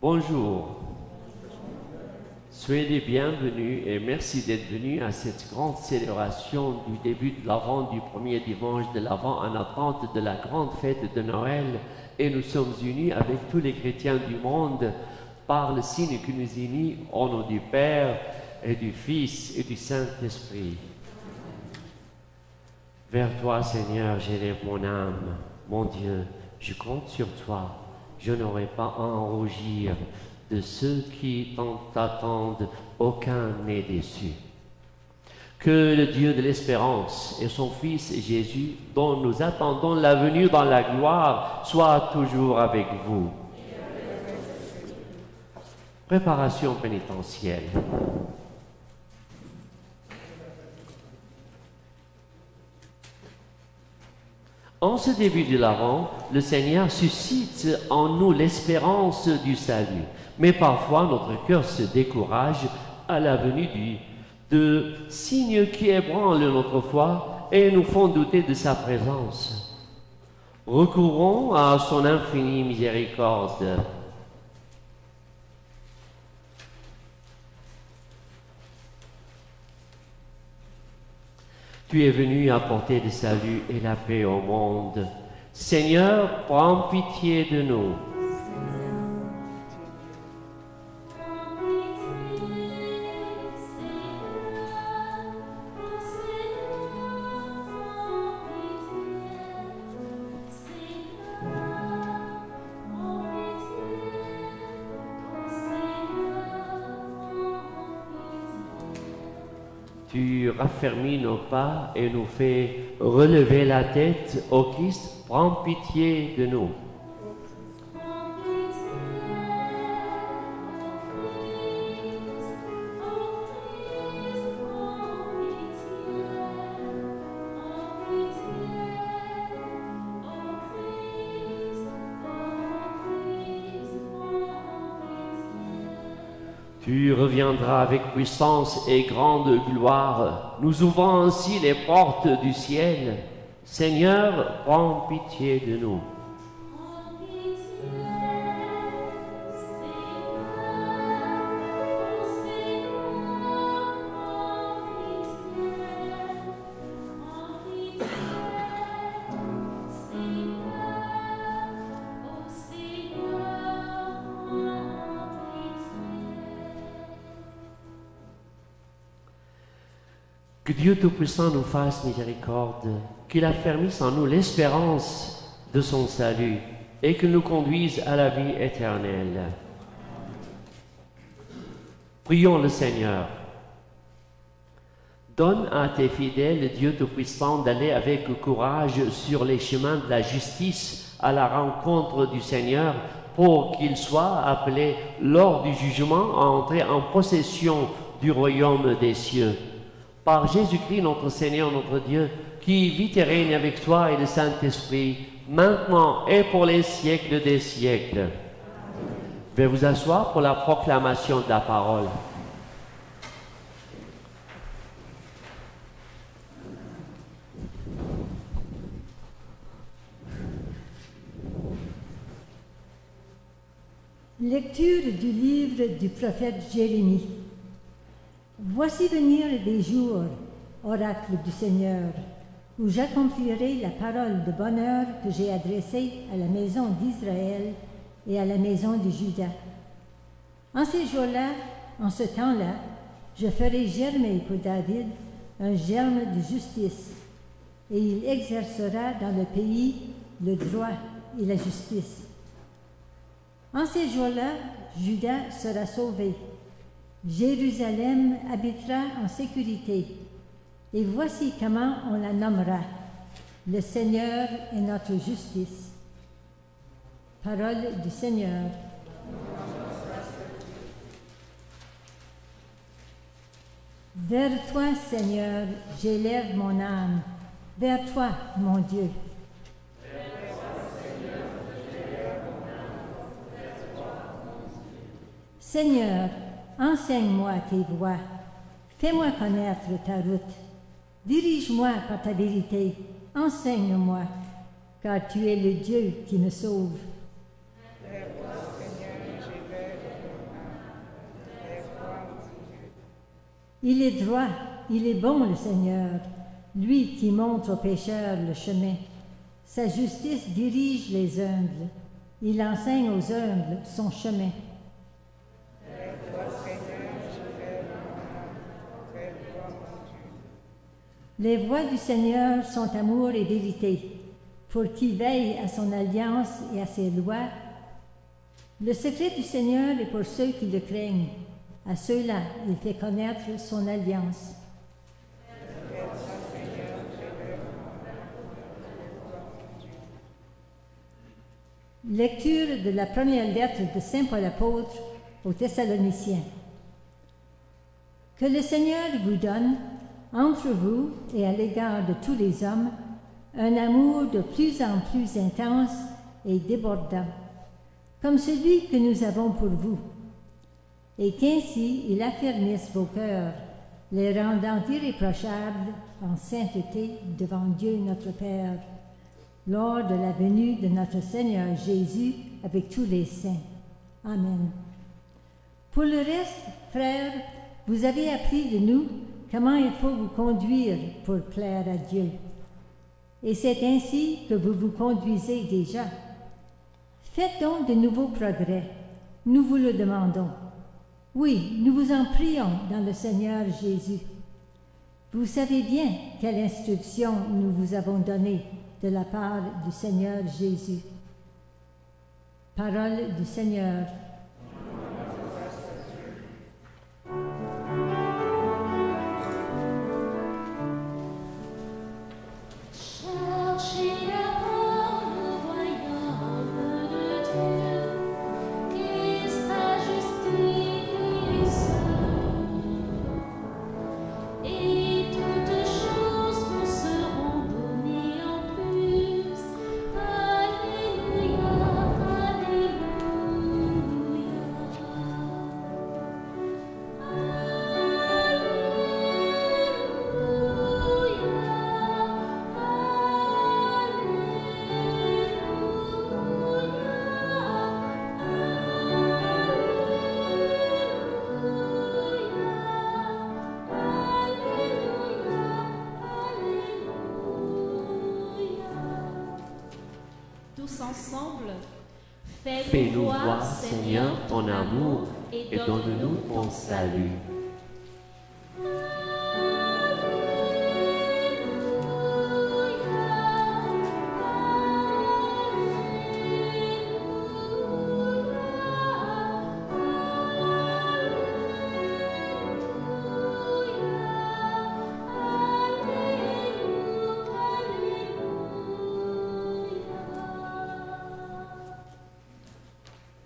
Bonjour. Soyez les bienvenus et merci d'être venus à cette grande célébration du début de l'Avent, du premier dimanche de l'Avent en attente de la grande fête de Noël. Et nous sommes unis avec tous les chrétiens du monde par le signe qui nous unit au nom du Père et du Fils et du Saint-Esprit. Vers toi, Seigneur, j'élève mon âme. Mon Dieu, je compte sur toi. Je n'aurai pas à en rougir. De ceux qui t'attendent, aucun n'est déçu. Que le Dieu de l'espérance et son Fils Jésus, dont nous attendons la venue dans la gloire, soit toujours avec vous. Préparation pénitentielle. En ce début de l'Avent, le Seigneur suscite en nous l'espérance du salut. Mais parfois, notre cœur se décourage à la venue de signes qui ébranlent notre foi et nous font douter de sa présence. Recourons à son infinie miséricorde. Tu es venu apporter le salut et la paix au monde. Seigneur, prends pitié de nous. Tu raffermis nos pas et nous fais relever la tête. Ô Christ, prends pitié de nous. Tu reviendras avec puissance et grande gloire, nous ouvrant ainsi les portes du ciel. Seigneur, prends pitié de nous. Que Dieu Tout-Puissant nous fasse miséricorde, qu'il affermisse en nous l'espérance de son salut et qu'il nous conduise à la vie éternelle. Prions le Seigneur. Donne à tes fidèles, Dieu Tout-Puissant, d'aller avec courage sur les chemins de la justice à la rencontre du Seigneur pour qu'ils soient appelés lors du jugement à entrer en possession du royaume des cieux. Par Jésus-Christ, notre Seigneur, notre Dieu, qui vit et règne avec toi et le Saint-Esprit, maintenant et pour les siècles des siècles. Veuillez vous asseoir pour la proclamation de la parole. Lecture du livre du prophète Jérémie. Voici venir des jours, oracle du Seigneur, où j'accomplirai la parole de bonheur que j'ai adressée à la maison d'Israël et à la maison de Juda. En ces jours-là, en ce temps-là, je ferai germer pour David un germe de justice, et il exercera dans le pays le droit et la justice. En ces jours-là, Juda sera sauvé. Jérusalem habitera en sécurité, et voici comment on la nommera. Le Seigneur est notre justice. Parole du Seigneur. Vers toi, Seigneur, j'élève mon âme. Vers toi, mon Dieu. Seigneur, enseigne-moi tes voies, fais-moi connaître ta route. Dirige-moi par ta vérité, enseigne-moi, car tu es le Dieu qui me sauve. Vers toi, Seigneur, j'ai vers Il est droit, il est bon le Seigneur, lui qui montre aux pécheurs le chemin. Sa justice dirige les humbles, il enseigne aux humbles son chemin. Les voies du Seigneur sont amour et vérité, pour qui veille à son alliance et à ses lois. Le secret du Seigneur est pour ceux qui le craignent. À ceux-là, il fait connaître son alliance. Lecture de la première lettre de Saint Paul apôtre aux Thessaloniciens. Que le Seigneur vous donne, entre vous et à l'égard de tous les hommes, un amour de plus en plus intense et débordant, comme celui que nous avons pour vous, et qu'ainsi il affermisse vos cœurs, les rendant irréprochables en sainteté devant Dieu notre Père, lors de la venue de notre Seigneur Jésus avec tous les saints. Amen. Pour le reste, frères, vous avez appris de nous comment il faut vous conduire pour plaire à Dieu. Et c'est ainsi que vous vous conduisez déjà. Faites donc de nouveaux progrès, nous vous le demandons. Oui, nous vous en prions dans le Seigneur Jésus. Vous savez bien quelle instruction nous vous avons donnée de la part du Seigneur Jésus. Parole du Seigneur. Ensemble, fais-nous voir, Seigneur, ton amour et donne-nous ton salut.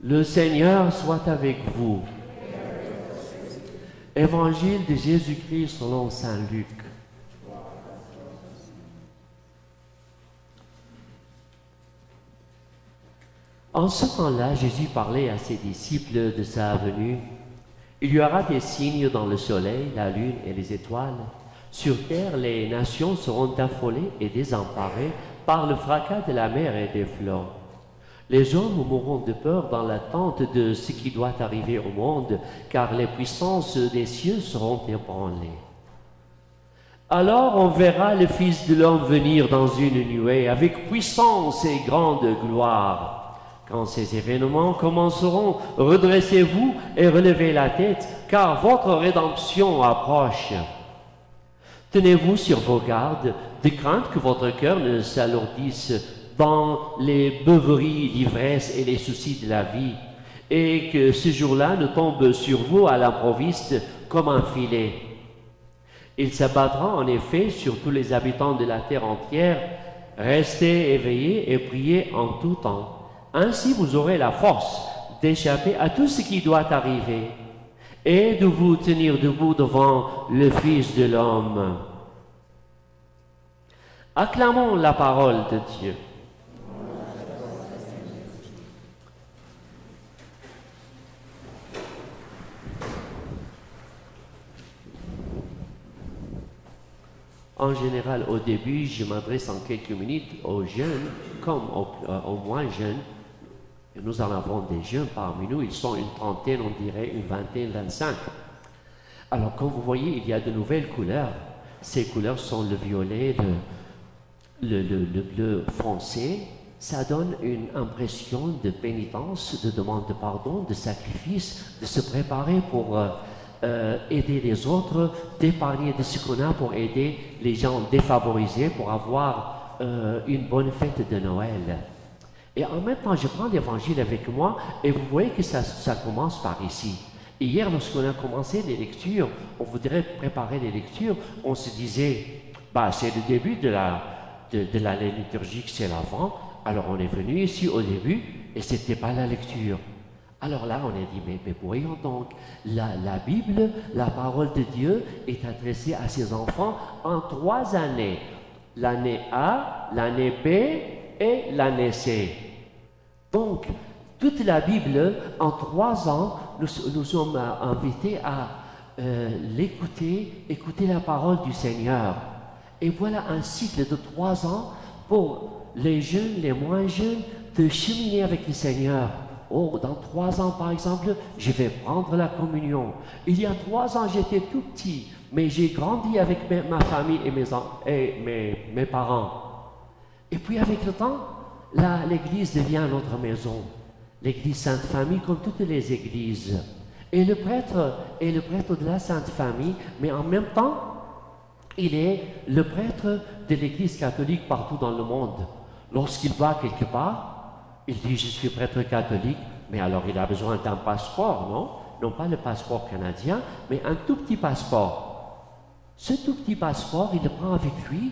Le Seigneur soit avec vous. Évangile de Jésus-Christ selon saint Luc. En ce temps-là, Jésus parlait à ses disciples de sa venue. Il y aura des signes dans le soleil, la lune et les étoiles. Sur terre, les nations seront affolées et désemparées par le fracas de la mer et des flots. Les hommes mourront de peur dans l'attente de ce qui doit arriver au monde, car les puissances des cieux seront ébranlées. Alors on verra le Fils de l'homme venir dans une nuée avec puissance et grande gloire. Quand ces événements commenceront, redressez-vous et relevez la tête, car votre rédemption approche. Tenez-vous sur vos gardes, de crainte que votre cœur ne s'alourdisse dans les beuveries, l'ivresse et les soucis de la vie, et que ce jour-là ne tombe sur vous à l'improviste comme un filet. Il s'abattra en effet sur tous les habitants de la terre entière. Restez éveillés et priez en tout temps. Ainsi vous aurez la force d'échapper à tout ce qui doit arriver et de vous tenir debout devant le Fils de l'homme. Acclamons la parole de Dieu. En général, au début, je m'adresse en quelques minutes aux jeunes, comme aux moins jeunes. Nous en avons des jeunes parmi nous, ils sont une trentaine, on dirait une vingtaine, 25. Alors, comme vous voyez, il y a de nouvelles couleurs. Ces couleurs sont le violet, le bleu foncé. Ça donne une impression de pénitence, de demande de pardon, de sacrifice, de se préparer pour aider les autres, d'épargner de ce qu'on a pour aider les gens défavorisés, pour avoir une bonne fête de Noël. Et en même temps, je prends l'évangile avec moi et vous voyez que ça commence par ici. Et hier, lorsqu'on a commencé les lectures, on voudrait préparer les lectures, on se disait, bah, c'est le début de l'année liturgique, c'est l'avant. Alors on est venu ici au début et ce n'était pas la lecture. Alors là, on a dit, mais voyons donc, la Bible, la parole de Dieu est adressée à ses enfants en 3 années. L'année A, l'année B et l'année C. Donc, toute la Bible, en 3 ans, nous sommes invités à l'écouter, écouter la parole du Seigneur. Et voilà un cycle de 3 ans pour les jeunes, les moins jeunes, de cheminer avec le Seigneur. Oh, dans 3 ans, par exemple, je vais prendre la communion. Il y a 3 ans, j'étais tout petit, mais j'ai grandi avec ma famille et mes parents. Et puis, avec le temps, l'Église devient notre maison. L'Église Sainte Famille, comme toutes les églises. Et le prêtre est le prêtre de la Sainte Famille, mais en même temps, il est le prêtre de l'Église catholique partout dans le monde. Lorsqu'il va quelque part, il dit « je suis prêtre catholique », mais alors il a besoin d'un passeport, non? Non pas le passeport canadien, mais un tout petit passeport. Ce tout petit passeport, il le prend avec lui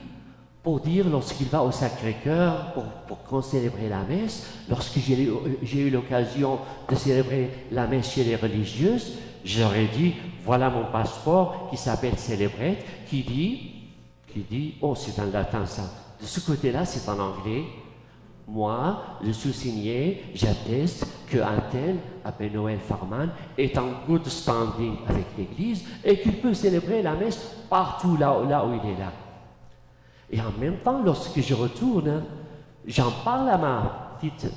pour dire lorsqu'il va au Sacré-Cœur, pour célébrer la messe, lorsque j'ai eu l'occasion de célébrer la messe chez les religieuses, je leur ai dit « voilà mon passeport qui s'appelle Célébrette », qui dit « oh, c'est en latin ça ». De ce côté-là, c'est en anglais. Moi, je suis signé, j'atteste qu'un tel, appelé Noël Farman, est en good standing avec l'Église et qu'il peut célébrer la messe partout là où il est là. Et en même temps, lorsque je retourne, j'en parle à ma petite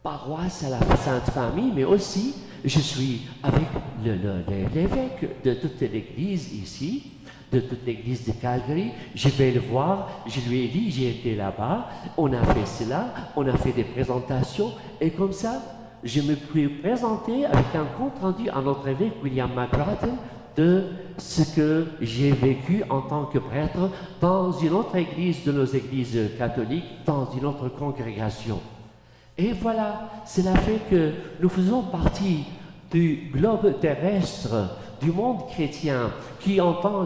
paroisse, à la Sainte Famille, mais aussi, je suis avec l'évêque de toute l'Église ici, de toute l'église de Calgary, je vais le voir, je lui ai dit, j'ai été là-bas, on a fait cela, on a fait des présentations, et comme ça, je me suis présenté avec un compte rendu à notre évêque William McGrattan de ce que j'ai vécu en tant que prêtre dans une autre église de nos églises catholiques, dans une autre congrégation. Et voilà, cela fait que nous faisons partie du globe terrestre, du monde chrétien, qui entend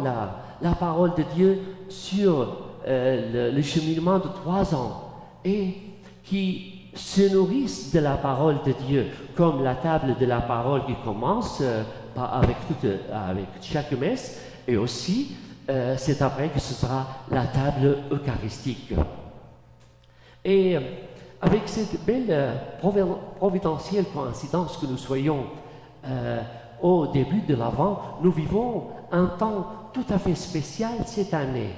la parole de Dieu sur le cheminement de 3 ans et qui se nourrissent de la parole de Dieu, comme la table de la parole qui commence avec chaque messe, et aussi c'est après que ce sera la table eucharistique. Et avec cette belle providentielle coïncidence que nous soyons au début de l'Avent, nous vivons un temps tout à fait spécial cette année,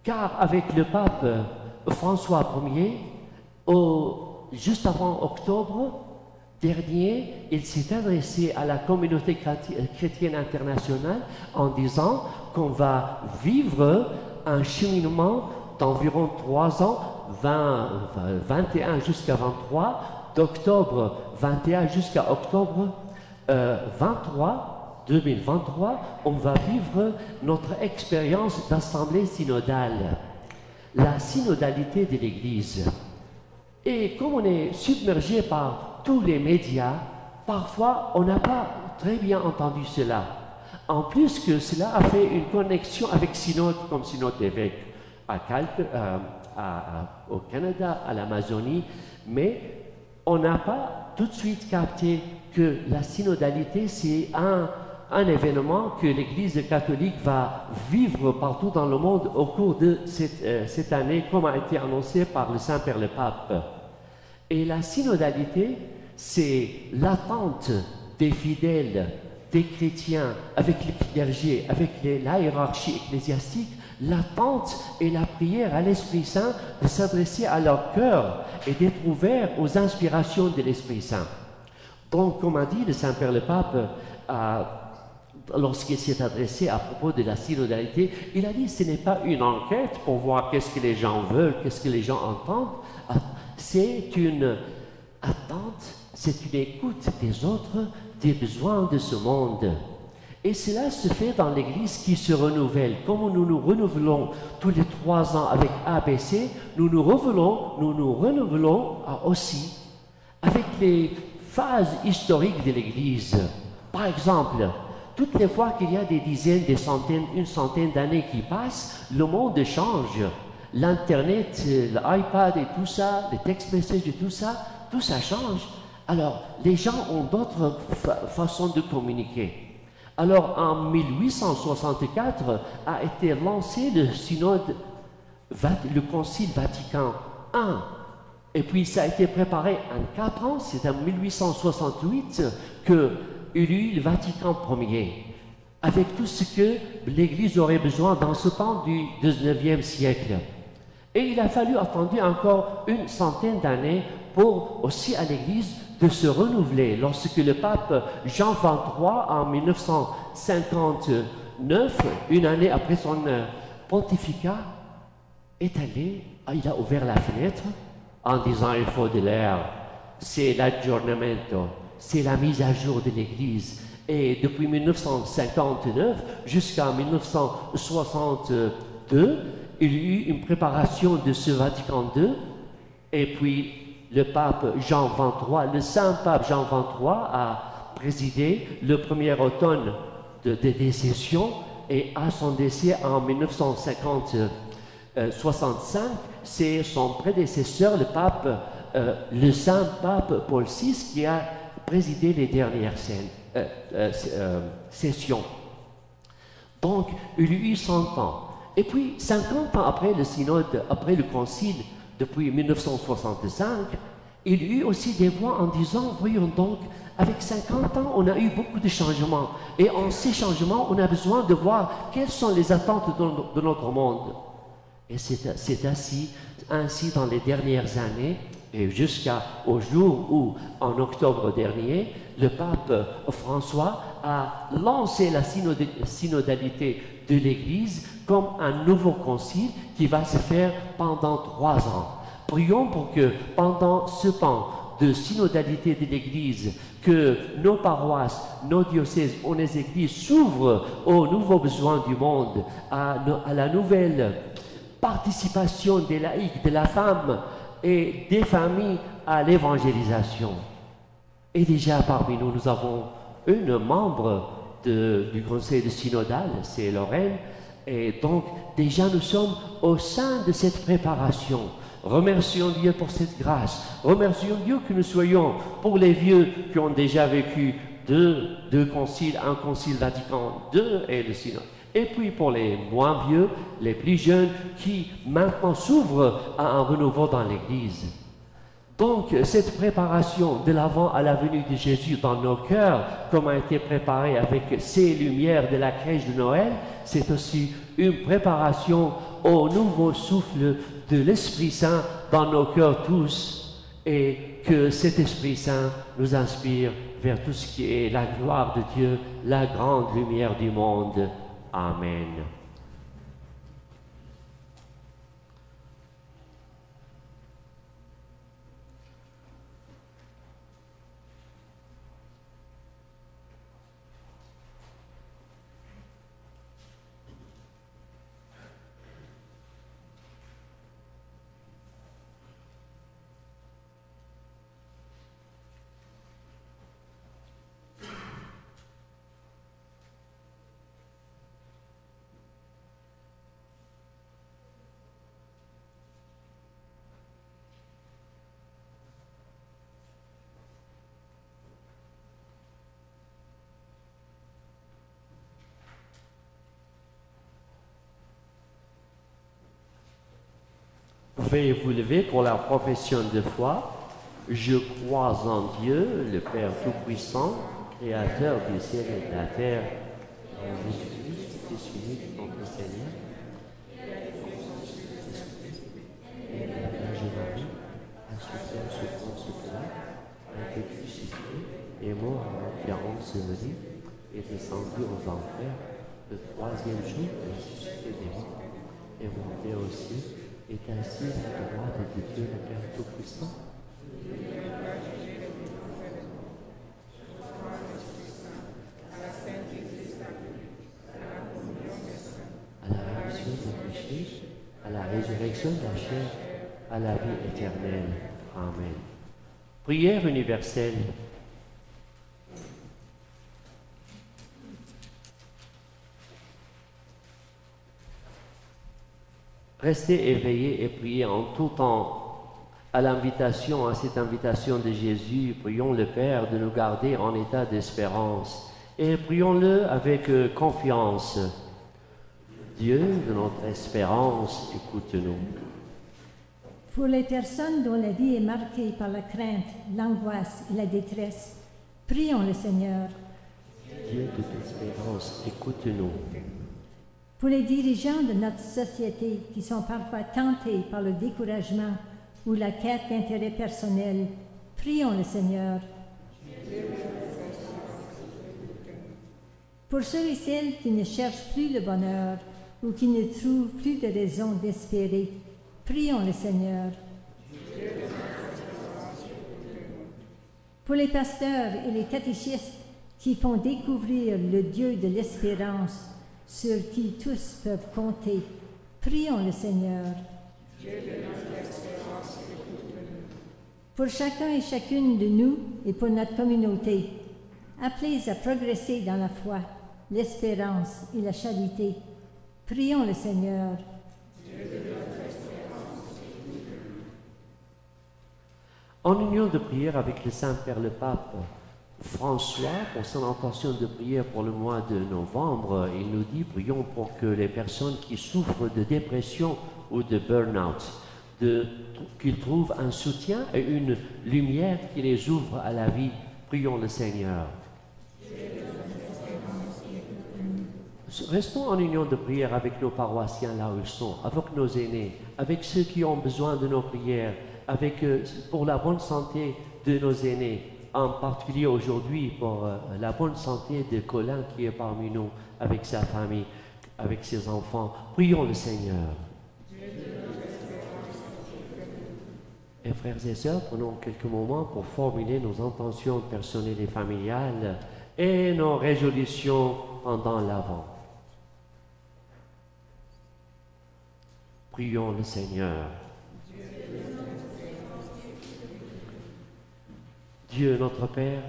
car avec le pape François Ier, juste avant octobre dernier, il s'est adressé à la communauté chrétienne internationale en disant qu'on va vivre un cheminement d'environ 3 ans, 21 jusqu'à 23, d'octobre 21 jusqu'à octobre 2023, on va vivre notre expérience d'assemblée synodale, la synodalité de l'Église. Et comme on est submergé par tous les médias, parfois on n'a pas très bien entendu cela. En plus que cela a fait une connexion avec synode, comme synode d'évêques au Canada, à l'Amazonie, mais on n'a pas tout de suite capté que la synodalité, c'est un événement que l'Église catholique va vivre partout dans le monde au cours de cette année, comme a été annoncé par le Saint-Père le Pape. Et la synodalité, c'est l'attente des fidèles, des chrétiens, avec les clergés, avec la hiérarchie ecclésiastique, l'attente et la prière à l'Esprit Saint de s'adresser à leur cœur et d'être ouverts aux inspirations de l'Esprit Saint. Donc, comme a dit le Saint-Père le Pape lorsqu'il s'est adressé à propos de la synodalité, il a dit ce n'est pas une enquête pour voir qu'est-ce que les gens veulent, qu'est-ce que les gens entendent, c'est une attente, c'est une écoute des autres, des besoins de ce monde. Et cela se fait dans l'Église qui se renouvelle. Comme nous nous renouvelons tous les 3 ans avec ABC, nous nous renouvelons aussi avec les phases historiques de l'Église. Par exemple, toutes les fois qu'il y a des dizaines, des centaines, une centaine d'années qui passent, le monde change. L'Internet, l'iPad et tout ça, les text messages et tout ça change. Alors, les gens ont d'autres façons de communiquer. Alors, en 1864 a été lancé le synode, le Concile Vatican I. Et puis, ça a été préparé en 4 ans. C'est en 1868 qu'il y eut le Vatican Ier, avec tout ce que l'Église aurait besoin dans ce temps du 19e siècle. Et il a fallu attendre encore une centaine d'années pour aussi à l'Église de se renouveler. Lorsque le pape Jean XXIII, en 1959, une année après son pontificat, est allé, il a ouvert la fenêtre en disant il faut de l'air, c'est l'aggiornamento, c'est la mise à jour de l'Église. Et depuis 1959 jusqu'en 1962, il y a eu une préparation de ce Vatican II, et puis le pape Jean XXIII, le saint pape Jean XXIII a présidé le premier automne des sessions, et à son décès en 1965, c'est son prédécesseur, le saint pape Paul VI, qui a présidé les dernières sessions. Donc, il y a eu 100 ans. Et puis, 50 ans après le synode, après le concile, depuis 1965, il y a eu aussi des voix en disant, voyons donc, avec 50 ans, on a eu beaucoup de changements. Et en ces changements, on a besoin de voir quelles sont les attentes de notre monde. Et c'est ainsi dans les dernières années, et jusqu'au jour où, en octobre dernier, le pape François a lancé la synodalité de l'Église comme un nouveau concile qui va se faire pendant 3 ans. Prions pour que pendant ce temps de synodalité de l'Église, que nos paroisses, nos diocèses, nos églises s'ouvrent aux nouveaux besoins du monde, à la nouvelle participation des laïcs, de la femme et des familles à l'évangélisation. Et déjà parmi nous, nous avons une membre du conseil de synodal, c'est Lorraine, et donc déjà nous sommes au sein de cette préparation. Remercions Dieu pour cette grâce. Remercions Dieu que nous soyons, pour les vieux qui ont déjà vécu deux conciles, un concile Vatican II et le synode. Et puis pour les moins vieux, les plus jeunes, qui maintenant s'ouvrent à un renouveau dans l'Église. Donc, cette préparation de l'avant à la venue de Jésus dans nos cœurs, comme a été préparée avec ces lumières de la crèche de Noël, c'est aussi une préparation au nouveau souffle de l'Esprit Saint dans nos cœurs tous, et que cet Esprit Saint nous inspire vers tout ce qui est la gloire de Dieu, la grande lumière du monde. Amen. Veuillez vous lever pour la profession de foi. Je crois en Dieu, le Père Tout-Puissant, Créateur du ciel et de la terre, en Jésus-Christ, Fils unique, notre Seigneur, et la Vierge Marie, a souffert souffrance plat, a été crucifié et mort en enterrant enseveli, est descendu aux enfers, le troisième jour est ressuscité des morts, et monté au ciel, est assis à la droite de Dieu le Père Tout-Puissant. À la rémission des péchés, à la résurrection de la chair, à la vie éternelle. Amen. Prière universelle. Restez éveillés et priez en tout temps à cette invitation de Jésus. Prions le Père de nous garder en état d'espérance et prions-le avec confiance. Dieu de notre espérance, écoute-nous. Pour les personnes dont la vie est marquée par la crainte, l'angoisse et la détresse, prions le Seigneur. Dieu de l'espérance, écoute-nous. Pour les dirigeants de notre société qui sont parfois tentés par le découragement ou la quête d'intérêt personnel, prions le Seigneur. Pour ceux et celles qui ne cherchent plus le bonheur ou qui ne trouvent plus de raison d'espérer, prions le Seigneur. Pour les pasteurs et les catéchistes qui font découvrir le Dieu de l'espérance, sur qui tous peuvent compter, prions le Seigneur. Pour chacun et chacune de nous et pour notre communauté, appelés à progresser dans la foi, l'espérance et la charité, prions le Seigneur. En union de prière avec le Saint-Père le Pape François, pour son intention de prière pour le mois de novembre, il nous dit, prions pour que les personnes qui souffrent de dépression ou de burn-out, qu'ils trouvent un soutien et une lumière qui les ouvre à la vie. Prions le Seigneur. Restons en union de prière avec nos paroissiens là où ils sont, avec nos aînés, avec ceux qui ont besoin de nos prières, pour la bonne santé de nos aînés, en particulier aujourd'hui pour la bonne santé de Colin qui est parmi nous, avec sa famille, avec ses enfants. Prions le Seigneur. Et frères et sœurs, prenons quelques moments pour formuler nos intentions personnelles et familiales et nos résolutions pendant l'Avent. Prions le Seigneur. Dieu notre Père,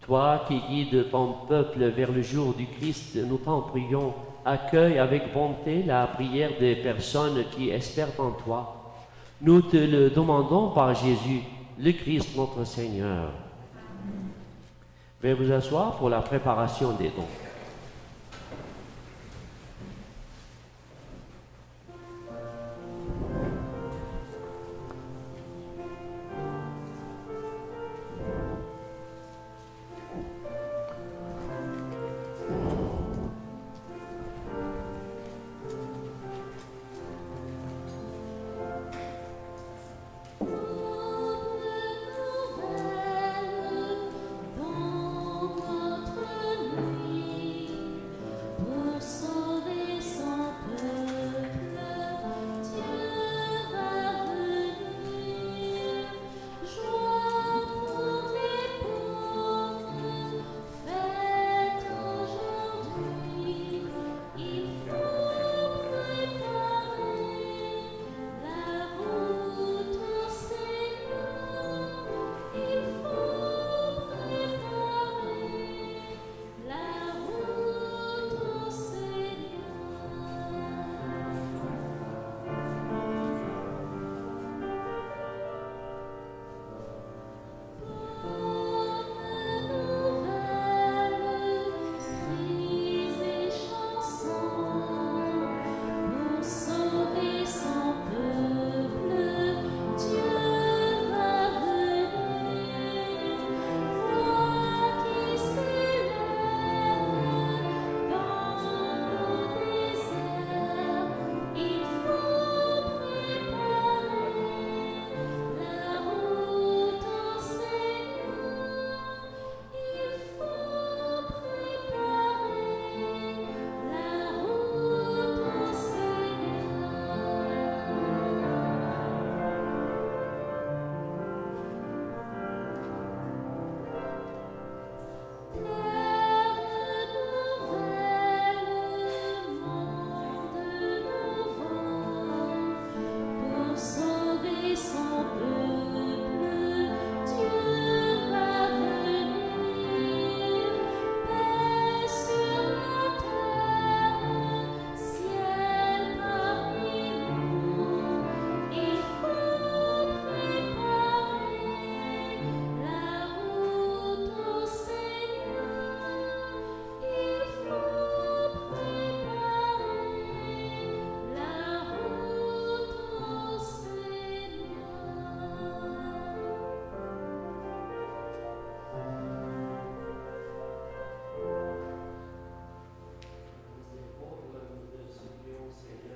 toi qui guides ton peuple vers le jour du Christ, nous t'en prions, accueille avec bonté la prière des personnes qui espèrent en toi. Nous te le demandons par Jésus, le Christ notre Seigneur. Veuillez vous asseoir pour la préparation des dons. Dans notre nuit.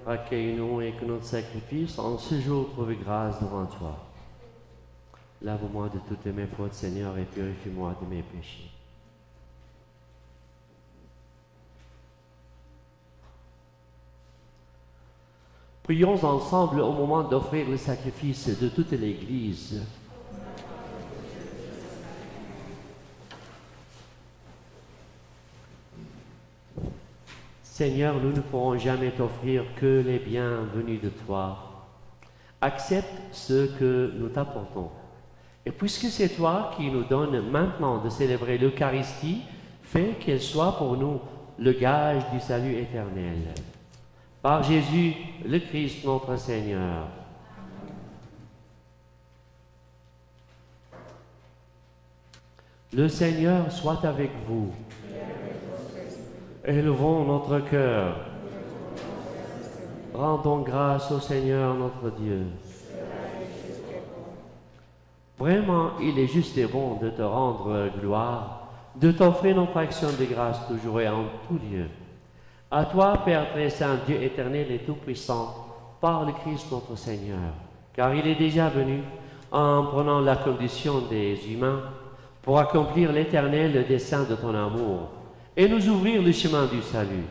accueille-nous et que notre sacrifice en ce jour trouve grâce devant toi. Lave-moi de toutes mes fautes, Seigneur, et purifie-moi de mes péchés. Prions ensemble au moment d'offrir le sacrifice de toute l'Église. Seigneur, nous ne pourrons jamais t'offrir que les biens venus de toi. Accepte ce que nous t'apportons. Et puisque c'est toi qui nous donnes maintenant de célébrer l'Eucharistie, fais qu'elle soit pour nous le gage du salut éternel. Par Jésus, le Christ, notre Seigneur. Le Seigneur soit avec vous. Élevons notre cœur. Rendons grâce au Seigneur notre Dieu. Vraiment, il est juste et bon de te rendre gloire, de t'offrir notre action de grâce toujours et en tout lieu. À toi, Père très saint, Dieu éternel et tout-puissant, par le Christ notre Seigneur, car il est déjà venu en prenant la condition des humains pour accomplir l'éternel dessein de ton amour et nous ouvrir le chemin du salut.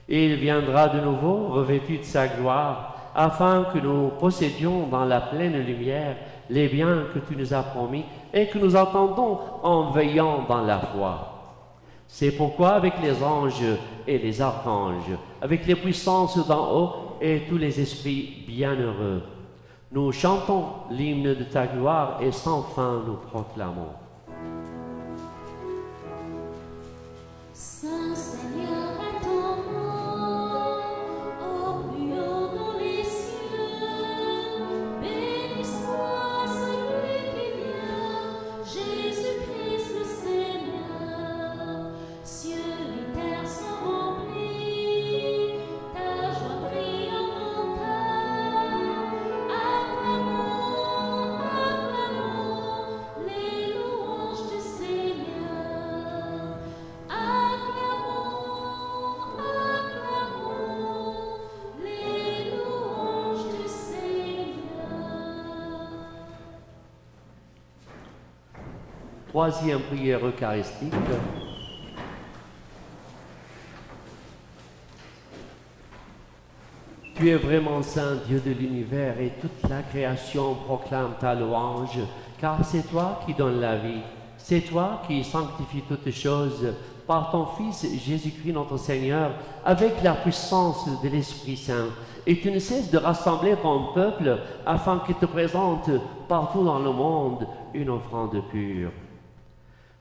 Il viendra de nouveau revêtu de sa gloire afin que nous possédions dans la pleine lumière les biens que tu nous as promis et que nous attendons en veillant dans la foi. C'est pourquoi avec les anges et les archanges, avec les puissances d'en haut et tous les esprits bienheureux, nous chantons l'hymne de ta gloire et sans fin nous proclamons. Saint Seigneur est ton nom, ô plus haut dans les cieux, béni soit celui qui vient, Jésus-Christ le Seigneur. Cieux et terre sont remplis, ta joie brille en enfer. Acclamons, acclamons les louanges du Seigneur. Troisième prière eucharistique. Tu es vraiment saint, Dieu de l'univers, et toute la création proclame ta louange, car c'est toi qui donnes la vie, c'est toi qui sanctifies toutes choses par ton Fils Jésus-Christ notre Seigneur, avec la puissance de l'Esprit Saint. Et tu ne cesses de rassembler ton peuple afin qu'il te présente partout dans le monde une offrande pure.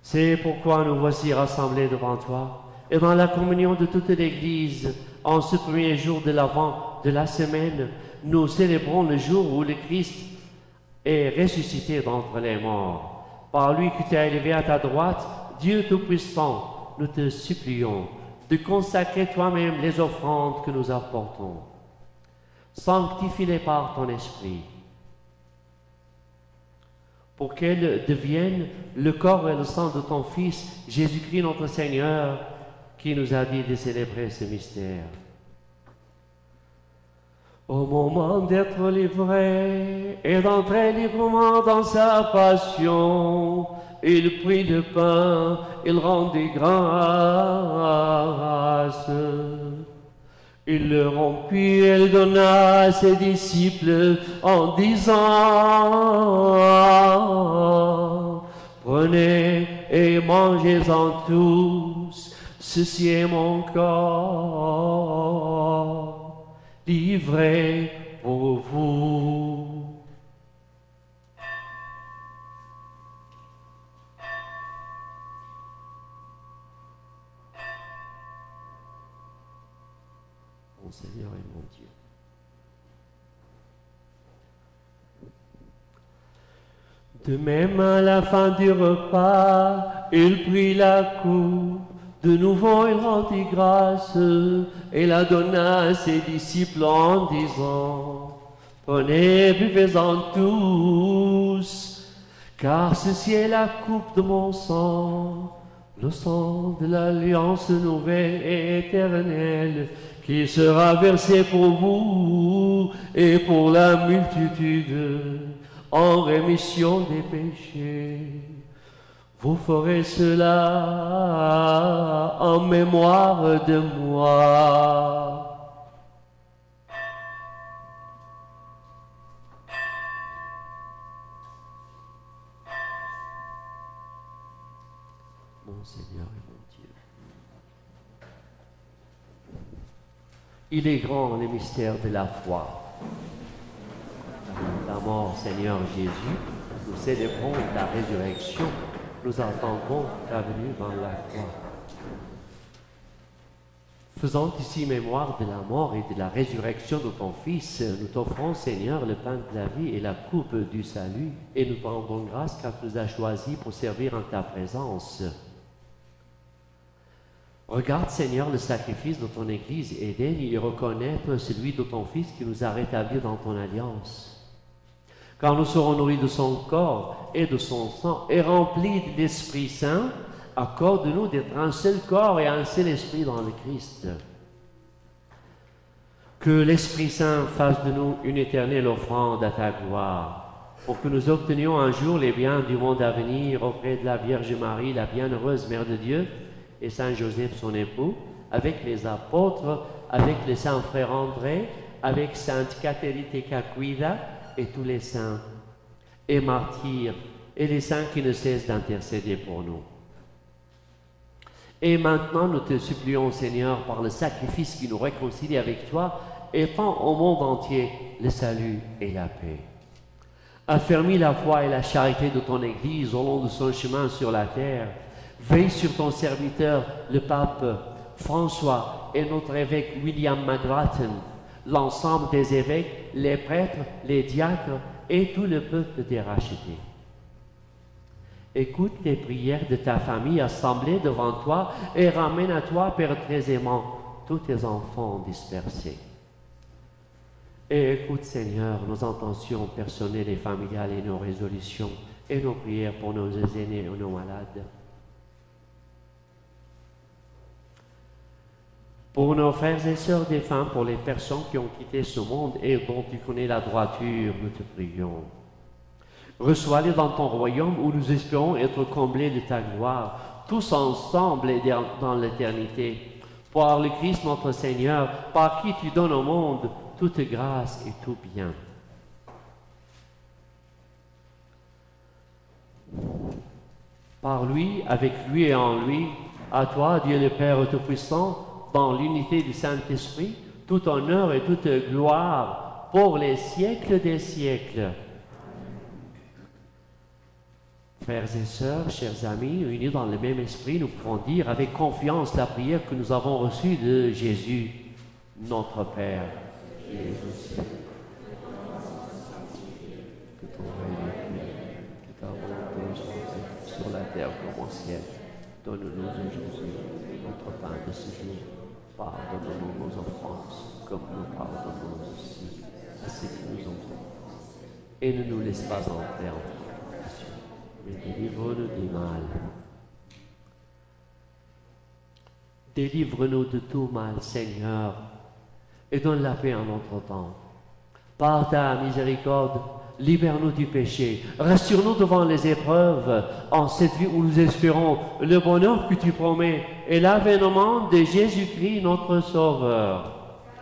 C'est pourquoi nous voici rassemblés devant toi, et dans la communion de toute l'Église, en ce premier jour de l'Avent de la semaine, nous célébrons le jour où le Christ est ressuscité d'entre les morts. Par lui que tu as élevé à ta droite, Dieu Tout-Puissant, nous te supplions de consacrer toi-même les offrandes que nous apportons. Sanctifie-les par ton Esprit, pour qu'elles deviennent le corps et le sang de ton Fils, Jésus-Christ notre Seigneur, qui nous a dit de célébrer ce mystère. Au moment d'être livré et d'entrer librement dans sa passion, il prit le pain, il rendit grâce. Il le rompit et le donna à ses disciples en disant: prenez et mangez-en tous, ceci est mon corps, livré pour vous. Mon Seigneur et mon Dieu. De même, à la fin du repas, il prit la coupe. De nouveau, il rendit grâce et la donna à ses disciples en disant: prenez, buvez-en tous, car ceci est la coupe de mon sang, le sang de l'alliance nouvelle et éternelle qui sera versé pour vous et pour la multitude en rémission des péchés. Vous ferez cela en mémoire de moi. Mon Seigneur et mon Dieu. Il est grand le mystère de la foi. La mort, Seigneur Jésus, nous célébrons la résurrection, nous attendons ta venue dans la croix. Faisant ici mémoire de la mort et de la résurrection de ton Fils, nous t'offrons, Seigneur, le pain de la vie et la coupe du salut, et nous te rendons grâce car tu nous as choisis pour servir en ta présence. Regarde, Seigneur, le sacrifice de ton Église et daigne y reconnaître celui de ton Fils qui nous a rétablis dans ton alliance. Car nous serons nourris de son corps et de son sang et remplis de l'Esprit Saint, accorde-nous d'être un seul corps et un seul esprit dans le Christ. Que l'Esprit Saint fasse de nous une éternelle offrande à ta gloire, pour que nous obtenions un jour les biens du monde à venir auprès de la Vierge Marie, la bienheureuse Mère de Dieu, et Saint Joseph, son époux, avec les apôtres, avec les saints frères André, avec Sainte Catherine Cacuida et tous les saints et martyrs, et les saints qui ne cessent d'intercéder pour nous. Et maintenant, nous te supplions, Seigneur, par le sacrifice qui nous réconcilie avec toi, étends au monde entier le salut et la paix. Affermis la foi et la charité de ton Église au long de son chemin sur la terre. Veille sur ton serviteur, le pape François et notre évêque William McGrattan, l'ensemble des évêques, les prêtres, les diacres et tout le peuple des rachetés. Écoute les prières de ta famille assemblée devant toi et ramène à toi, Père très aimant, tous tes enfants dispersés. Et écoute, Seigneur, nos intentions personnelles et familiales et nos résolutions et nos prières pour nos aînés et nos malades. Pour nos frères et sœurs défunts, pour les personnes qui ont quitté ce monde et dont tu connais la droiture, nous te prions. Reçois-les dans ton royaume où nous espérons être comblés de ta gloire, tous ensemble et dans l'éternité. Par le Christ notre Seigneur, par qui tu donnes au monde toute grâce et tout bien. Par lui, avec lui et en lui, à toi, Dieu le Père Tout-Puissant, dans l'unité du Saint-Esprit, tout honneur et toute gloire pour les siècles des siècles. Frères et sœurs, chers amis, unis dans le même esprit, nous pouvons dire avec confiance la prière que nous avons reçue de Jésus, notre Père. Jésus, que ton règne vienne, que ta volonté soit faite sur la terre comme au ciel. Donne-nous aujourd'hui notre pain de ce jour. Pardonne-nous nos offenses, comme nous pardonnons aussi à ceux qui nous ont fait. Et ne nous laisse pas entrer en tentation, mais délivre-nous du mal. Délivre-nous de tout mal, Seigneur, et donne la paix en notre temps. Par ta miséricorde, libère-nous du péché, rassure-nous devant les épreuves, en cette vie où nous espérons le bonheur que tu promets et l'avènement de Jésus-Christ, notre Sauveur.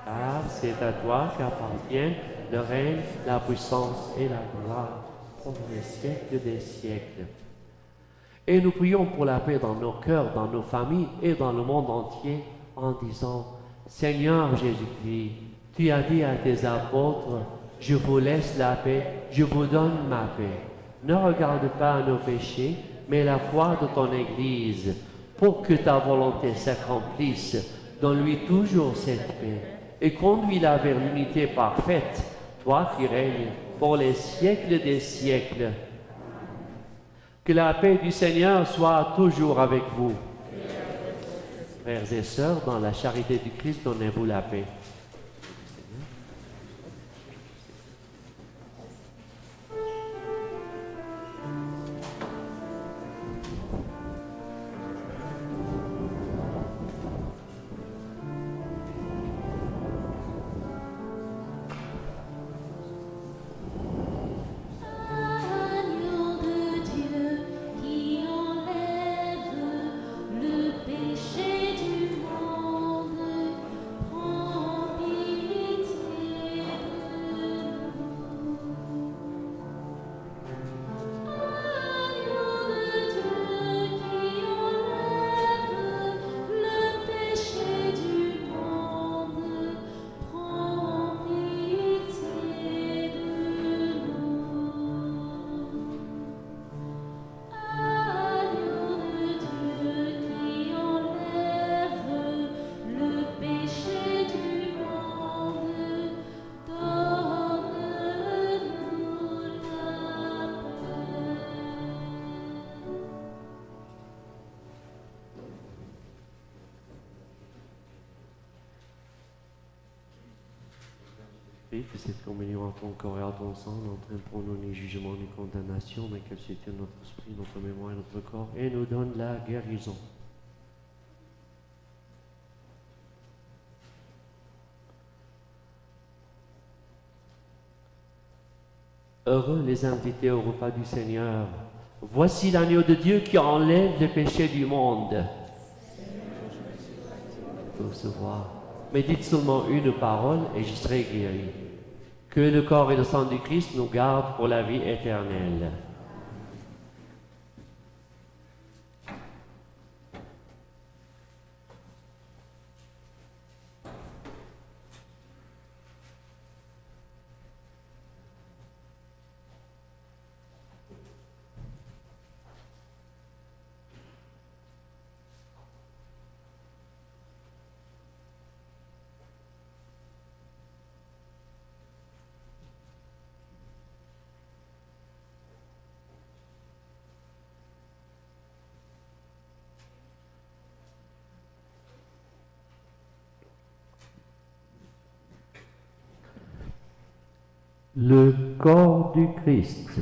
Car c'est à toi qu'appartiennent le règne, la puissance et la gloire pour les siècles des siècles. Et nous prions pour la paix dans nos cœurs, dans nos familles et dans le monde entier, en disant, Seigneur Jésus-Christ, tu as dit à tes apôtres, je vous laisse la paix, je vous donne ma paix. Ne regarde pas nos péchés, mais la foi de ton Église, pour que ta volonté s'accomplisse. Donne-lui toujours cette paix et conduis-la vers l'unité parfaite, toi qui règnes pour les siècles des siècles. Que la paix du Seigneur soit toujours avec vous. Frères et sœurs, dans la charité du Christ, donnez-vous la paix. prie que cette communion à ton corps et à ton sang n'entraîne pour nous ni jugement ni condamnation, mais qu'elle soutienne notre esprit, notre mémoire et notre corps, et nous donne la guérison. Heureux les invités au repas du Seigneur. Voici l'agneau de Dieu qui enlève les péchés du monde. Pour se voir. Mais dites seulement une parole et je serai guéri. Que le corps et le sang du Christ nous gardent pour la vie éternelle. Le corps du Christ.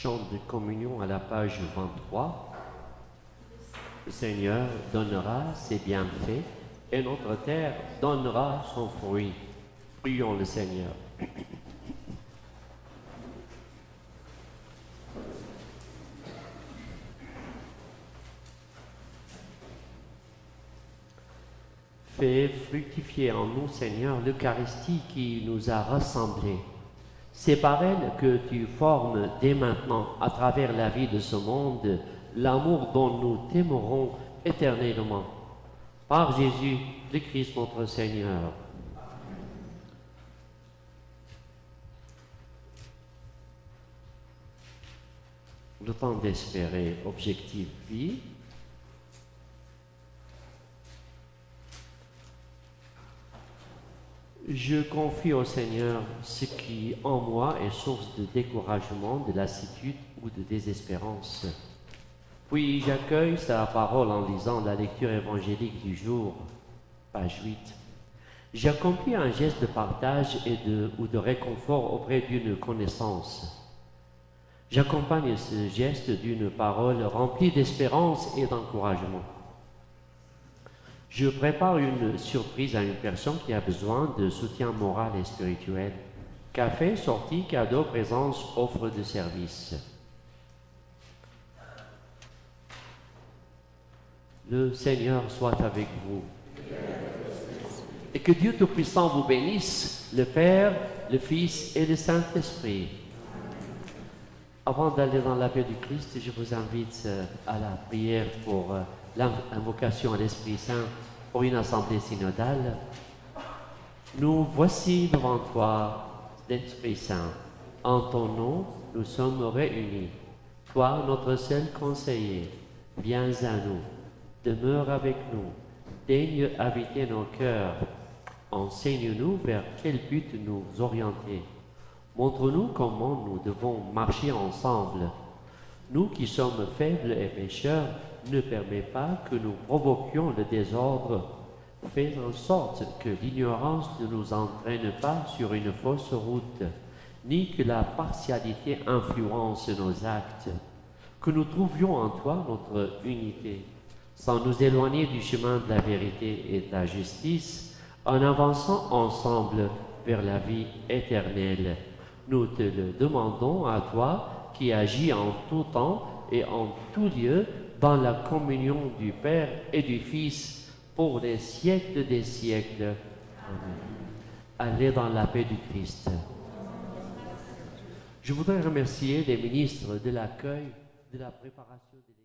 Chant de communion à la page 23. Le Seigneur donnera ses bienfaits et notre terre donnera son fruit. Prions le Seigneur. Fais fructifier en nous, Seigneur, l'Eucharistie qui nous a rassemblés. C'est par elle que tu formes dès maintenant, à travers la vie de ce monde, l'amour dont nous t'aimerons éternellement. Par Jésus, le Christ notre Seigneur. Le temps d'espérer objectif vie. Je confie au Seigneur ce qui en moi est source de découragement, de lassitude ou de désespérance. Puis j'accueille sa parole en lisant la lecture évangélique du jour, page 8. J'accomplis un geste de partage ou de réconfort auprès d'une connaissance. J'accompagne ce geste d'une parole remplie d'espérance et d'encouragement. Je prépare une surprise à une personne qui a besoin de soutien moral et spirituel. Café, sortie, cadeau, présence, offre de service. Le Seigneur soit avec vous. Et que Dieu Tout-Puissant vous bénisse, le Père, le Fils et le Saint-Esprit. Avant d'aller dans la paix du Christ, je vous invite à la prière pour l'invocation à l'Esprit Saint pour une assemblée synodale. Nous voici devant toi, l'Esprit Saint. En ton nom, nous sommes réunis. Toi, notre seul conseiller, viens à nous, demeure avec nous, daigne habiter nos cœurs. Enseigne-nous vers quel but nous orienter. Montre-nous comment nous devons marcher ensemble. Nous qui sommes faibles et pécheurs, ne permets pas que nous provoquions le désordre. Fais en sorte que l'ignorance ne nous entraîne pas sur une fausse route, ni que la partialité influence nos actes. Que nous trouvions en toi notre unité, sans nous éloigner du chemin de la vérité et de la justice, en avançant ensemble vers la vie éternelle. Nous te le demandons à toi qui agis en tout temps et en tout lieu dans la communion du Père et du Fils pour les siècles des siècles. Amen. Allez dans la paix du Christ. Je voudrais remercier les ministres de l'accueil, de la préparation des